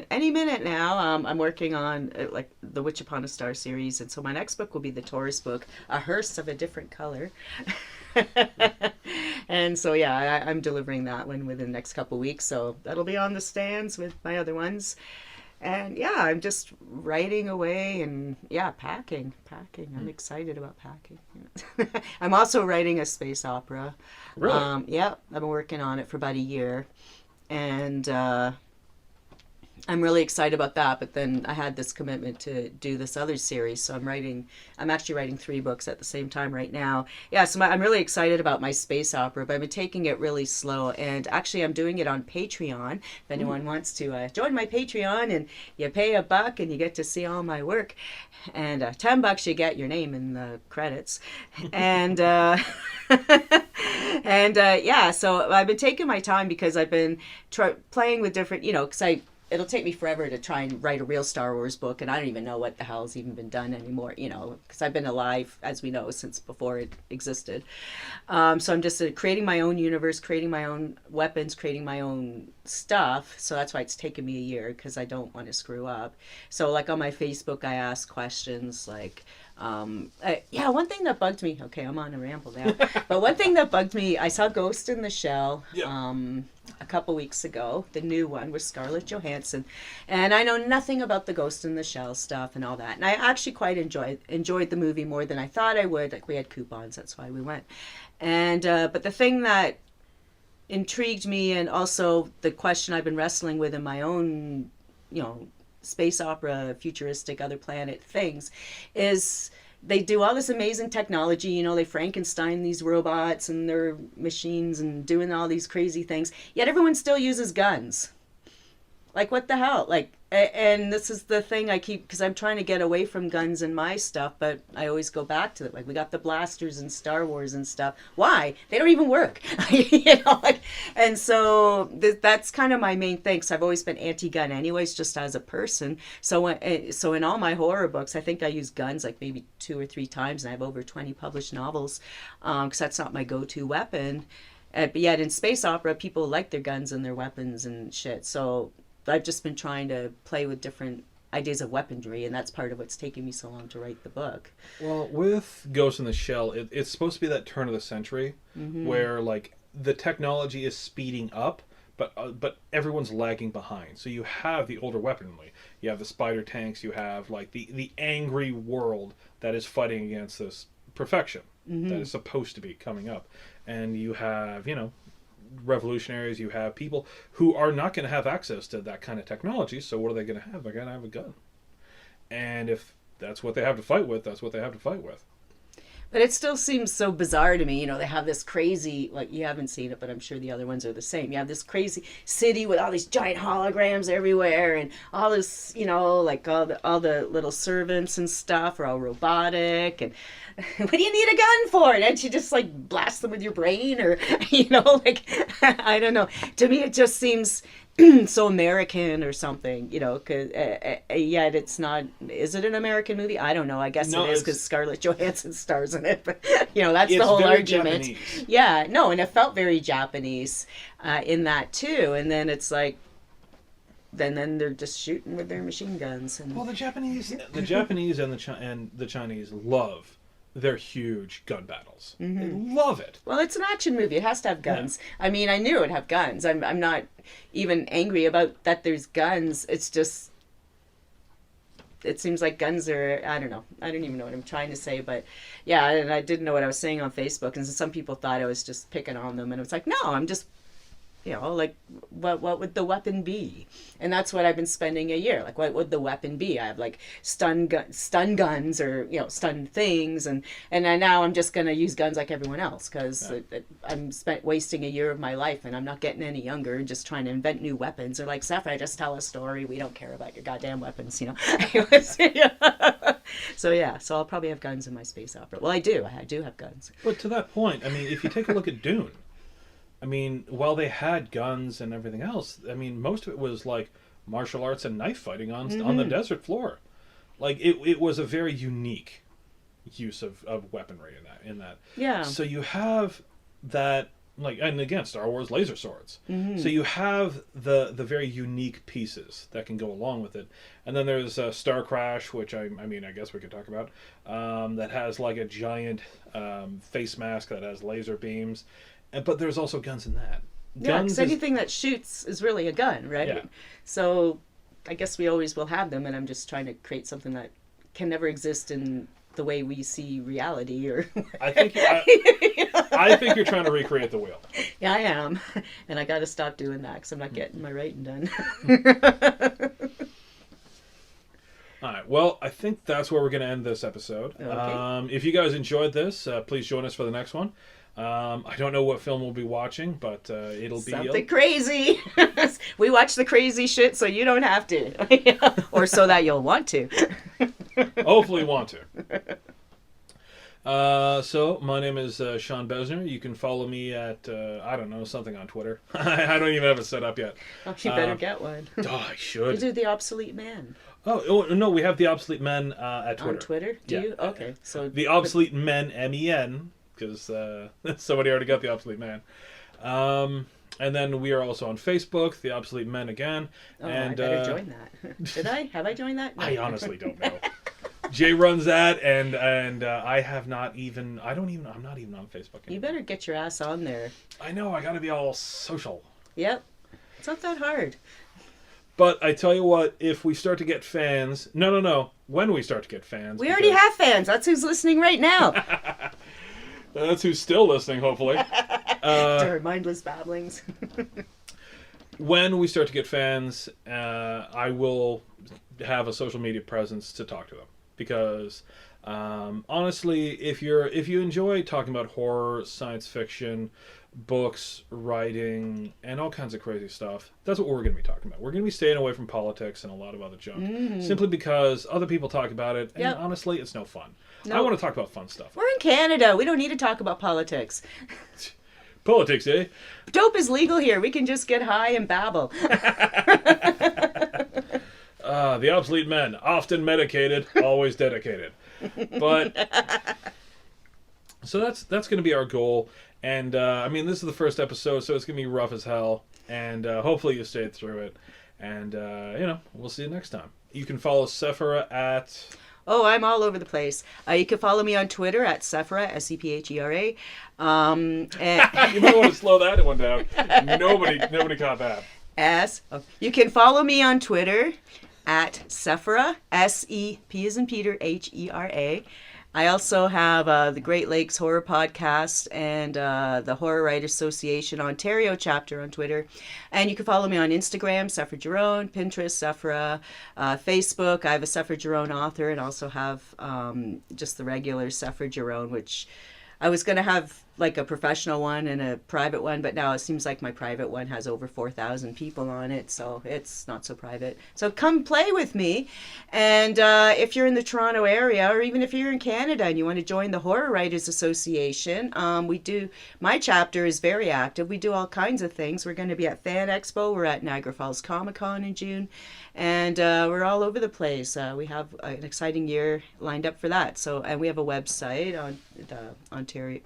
any minute now. I'm working on like the Witch Upon a Star series, and so my next book will be the Taurus book, a hearse of a different color. And so yeah, I'm delivering that one within the next couple weeks, so that'll be on the stands with my other ones. And yeah, I'm just writing away and packing. I'm excited about packing. I'm also writing a space opera. Really? I've been working on it for about a year, and I'm really excited about that. But then I had this commitment to do this other series, so I'm actually writing 3 books at the same time right now. Yeah, so I'm really excited about my space opera, but I've been taking it really slow, and actually I'm doing it on Patreon. If anyone wants to join my Patreon, and you pay $1 and you get to see all my work, and $10 you get your name in the credits, and so I've been taking my time, because I've been playing with different, because it'll take me forever to try and write a real Star Wars book, and I don't even know what the hell's even been done anymore, because I've been alive, as we know, since before it existed. So I'm just creating my own universe, creating my own weapons, creating my own stuff. So that's why it's taken me a year, because I don't want to screw up. So like on my Facebook, I ask questions like, one thing that bugged me, okay, I'm on a ramble now, but one thing that bugged me, I saw Ghost in the Shell, a couple weeks ago, the new one with Scarlett Johansson, and I know nothing about the Ghost in the Shell stuff and all that, and I actually quite enjoyed the movie more than I thought I would. Like, we had coupons, that's why we went. And but the thing that intrigued me, and also the question I've been wrestling with in my own, space opera, futuristic, other planet things, is they do all this amazing technology, they Frankenstein these robots and their machines and doing all these crazy things, yet everyone still uses guns. Like, what the hell? Like, and this is the thing I keep, because I'm trying to get away from guns in my stuff, but I always go back to it. Like, we got the blasters in Star Wars and stuff. Why? They don't even work. And so that's kind of my main thing. So I've always been anti-gun anyways, just as a person. So in all my horror books, I think I use guns like maybe 2 or 3 times, and I have over 20 published novels, because that's not my go-to weapon. But yet in space opera, people like their guns and their weapons and shit. So I've just been trying to play with different ideas of weaponry, and that's part of what's taking me so long to write the book. Well, with Ghost in the Shell, it's supposed to be that turn of the century, where like the technology is speeding up, but everyone's lagging behind. So you have the older weaponry, you have the spider tanks, you have like the angry world that is fighting against this perfection that is supposed to be coming up, and you have revolutionaries, you have people who are not going to have access to that kind of technology. So what are they going to have? They're going to have a gun, and if that's what they have to fight with, that's what they have to fight with. But it still seems so bizarre to me. They have this crazy, like, you haven't seen it, but I'm sure the other ones are the same. You have this crazy city with all these giant holograms everywhere, and all this, like all the little servants and stuff are all robotic. And what do you need a gun for? Don't you just like blast them with your brain, or like I don't know. To me, it just seems so American or something, you know, cause, yet it's not. Is it an American movie? I don't know. I guess No, it is it's- because Scarlett Johansson stars in it. But, you know, that's It's the whole very argument. Japanese. Yeah, no, and it felt very Japanese in that too. And then it's like, then they're just shooting with their machine guns. And Well, the Japanese and the Chinese love their huge gun battles. They love it. well, it's an action movie. It has to have guns. I mean, I knew it would have guns. I'm not even angry about that there's guns. It's just, it seems like guns are, I don't know. I don't even know what I'm trying to say, but yeah, and I didn't know what I was saying on Facebook, and some people thought I was just picking on them, and it's like, no, I'm just, you know, like, what would the weapon be? And that's what I've been spending a year. Like, what would the weapon be? I have like stun guns, or, you know, stun things, and now I'm just gonna use guns like everyone else, because I'm wasting a year of my life, and I'm not getting any younger, just trying to invent new weapons. Or like, Sephera, just tell a story. We don't care about your goddamn weapons, you know. So yeah, so I'll probably have guns in my space opera. Well, I do have guns. But to that point, I mean, if you take a look at Dune, I mean, while they had guns and everything else, I mean, most of it was like martial arts and knife fighting on the desert floor. Like, it was a very unique use of weaponry in that. Yeah. So you have that, like, and again, Star Wars laser swords. So you have the very unique pieces that can go along with it. And then there's Star Crash, which I mean, I guess we could talk about, that has like a giant face mask that has laser beams. But there's also guns in that. Yeah, because anything that shoots is really a gun, right? Yeah. So I guess we always will have them, and I'm just trying to create something that can never exist in the way we see reality. Or I think you're trying to recreate the wheel. yeah, I am, and I got to stop doing that because I'm not getting my writing done. All right. Well, I think that's where we're going to end this episode. Okay. If you guys enjoyed this, please join us for the next one. I don't know what film we'll be watching, but it'll be Something crazy. We watch the crazy shit so you don't have to, or so that you'll want to. Hopefully want to. So my name is Sean Besner. You can follow me at I don't know, something on Twitter. I don't even have it set up yet. Oh, you better get one. I You should. do the Obsolete Men Oh no, we have the Obsolete Men at Twitter. on Twitter. Do Yeah. you? Okay, so The Obsolete Men, MEN, because somebody already got the Obsolete Man. And then we are also on Facebook, The Obsolete Men again. Oh, and I better join that. Did I? Have I joined that? No. I honestly don't know. Jay runs that, and I have not even. I'm not even on Facebook anymore. You better get your ass on there. I know. I got to be all social. Yep. It's not that hard. But I tell you what, if we start to get fans, no, when we start to get fans, We already have fans. That's who's listening right now. That's who's still listening, hopefully. To our mindless babblings. When we start to get fans, I will have a social media presence to talk to them, because honestly, if you enjoy talking about horror, science fiction, books, writing, and all kinds of crazy stuff, that's what we're going to be talking about. We're going to be staying away from politics and a lot of other junk, simply because other people talk about it, and Yep. honestly, it's no fun. I Nope. want to talk about fun stuff. We're in Canada. We don't need to talk about politics. Politics, eh? Dope is legal here. We can just get high and babble. The Obsolete Men, often medicated, always dedicated. But so that's going to be our goal. And I mean, this is the first episode, so it's going to be rough as hell. And hopefully you stayed through it. And we'll see you next time. You can follow Sephera at. Oh, I'm all over the place. You can follow me on Twitter at Sephera, Sephera. And You might want to slow that one down. Nobody caught that. You can follow me on Twitter at Sephera, S-E-P as in Peter, H-E-R-A. I also have the Great Lakes Horror Podcast and the Horror Writers Association Ontario chapter on Twitter. And you can follow me on Instagram, Sephera Giron, Pinterest, Sephera, Facebook. I have a Sephera Giron author, and also have just the regular Sephera Giron, which I was going to have like a professional one and a private one, but now it seems like my private one has over 4,000 people on it, so it's not so private. So come play with me, and if you're in the Toronto area, or even if you're in Canada and you want to join the Horror Writers Association, my chapter is very active. We do all kinds of things. We're going to be at Fan Expo, we're at Niagara Falls Comic Con in June, and we're all over the place. We have an exciting year lined up for that. So, and we have a website on the Ontario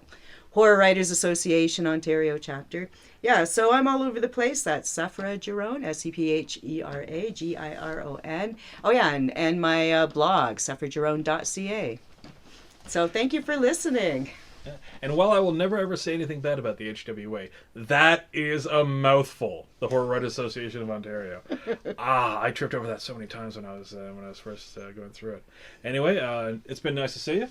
Horror Writers Association Ontario chapter. Yeah, so I'm all over the place. That's Sephera Giron, Sephera Giron. Oh yeah, and my blog, sepheragiron.ca. So thank you for listening. And while I will never ever say anything bad about the HWA, that is a mouthful. The Horror Writers Association of Ontario. I tripped over that so many times when I was first going through it. Anyway, it's been nice to see you.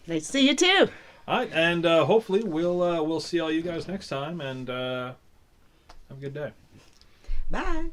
Nice to see you too. All right, and hopefully we'll see all you guys next time, and have a good day. Bye.